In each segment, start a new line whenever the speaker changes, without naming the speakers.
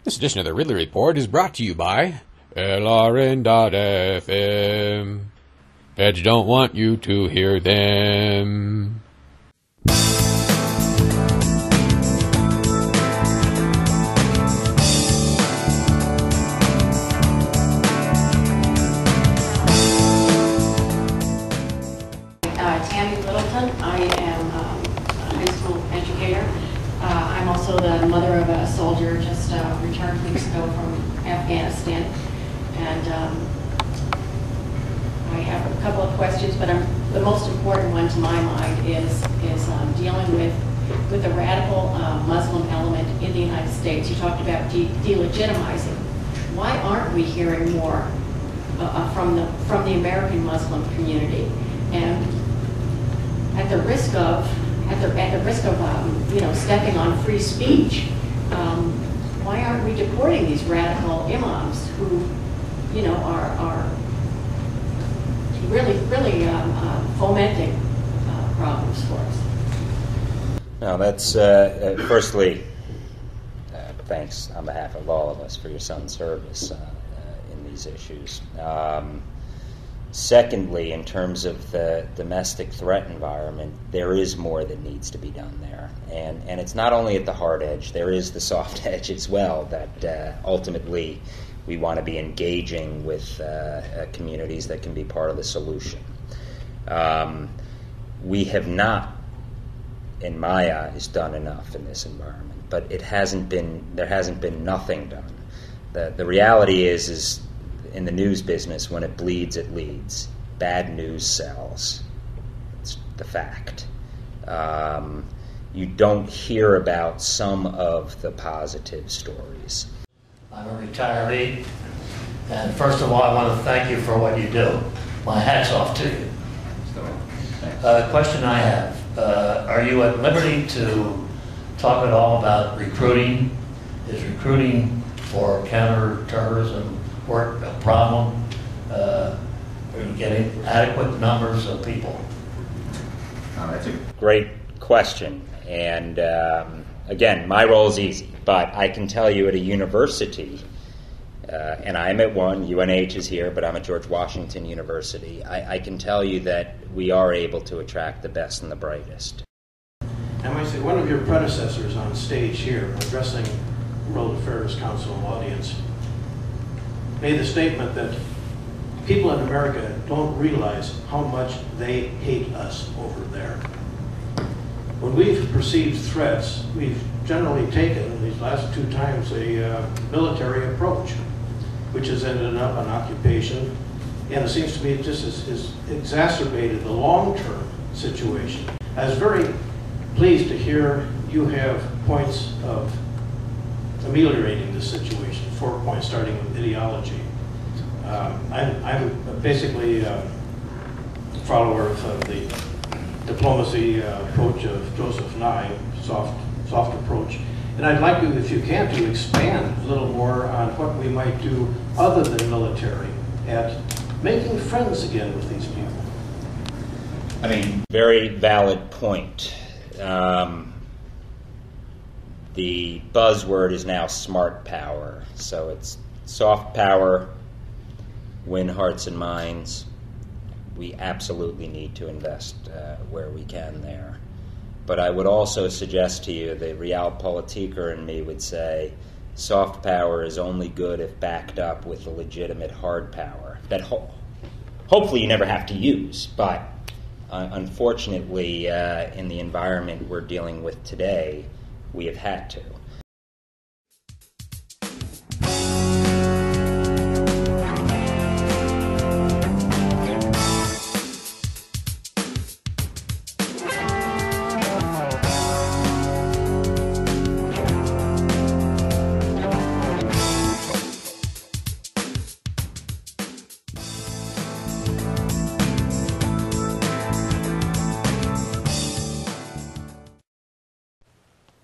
This edition of the Ridley Report is brought to you by LRN.FM. Feds don't want you to hear them.
I am a high school educator. I'm also the mother of a soldier just returned weeks ago from Afghanistan. And I have a couple of questions, but the most important one to my mind is dealing with the radical Muslim element in the United States. You talked about delegitimizing. Why aren't we hearing more from the American Muslim community? And at the risk of stepping on free speech, why aren't we deporting these radical imams who, are really fomenting problems for us?
Now, that's firstly, thanks on behalf of all of us for your son's service in these issues. Secondly, in terms of the domestic threat environment, there is more that needs to be done there. And it's not only at the hard edge, there is the soft edge as well, that ultimately we want to be engaging with communities that can be part of the solution. We have not, in my eyes, done enough in this environment, but there hasn't been nothing done. The reality is in the news business, when it bleeds, it leads. Bad news sells. It's the fact. You don't hear about some of the positive stories.
I'm a retiree, and first of all, I want to thank you for what you do. My hat's off to you. Question I have, are you at liberty to talk at all about recruiting? Is recruiting for counterterrorism work a problem? Are you getting adequate numbers of people?
That's a great question. And again, my role is easy, but I can tell you at a university, and I'm at one, UNH is here, but I'm at George Washington University, I can tell you that we are able to attract the best and the brightest.
I might say one of your predecessors on stage here, addressing World Affairs Council audience, made the statement that people in America don't realize how much they hate us over there. When we've perceived threats, we've generally taken, these last two times, a military approach, which has ended up an occupation, and it seems to me it just has exacerbated the long-term situation. I was very pleased to hear you have points of ameliorating this situation, 4 points, starting with ideology. I'm basically a follower of the diplomacy approach of Joseph Nye, soft approach. And I'd like you, if you can, to expand a little more on what we might do other than military at making friends again with these people.
I mean, very valid point. The buzzword is now smart power. So it's soft power, win hearts and minds. We absolutely need to invest where we can there. But I would also suggest to you, the realpolitiker in me would say, soft power is only good if backed up with a legitimate hard power that hopefully you never have to use. But unfortunately, in the environment we're dealing with today, we have had to.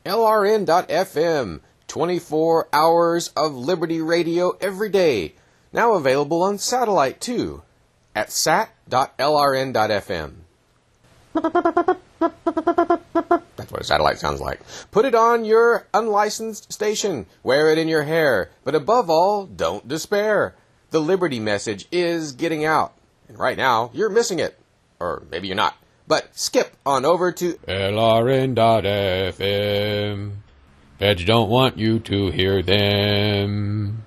LRN.FM, 24 hours of Liberty Radio every day. Now available on satellite too, at sat.lrn.fm. That's That's what a satellite sounds like. Put it on your unlicensed station. Wear it in your hair. But above all, don't despair. The liberty message is getting out. And right now, you're missing it. Or maybe you're not. But skip on over to LRN.FM. Feds don't want you to hear them.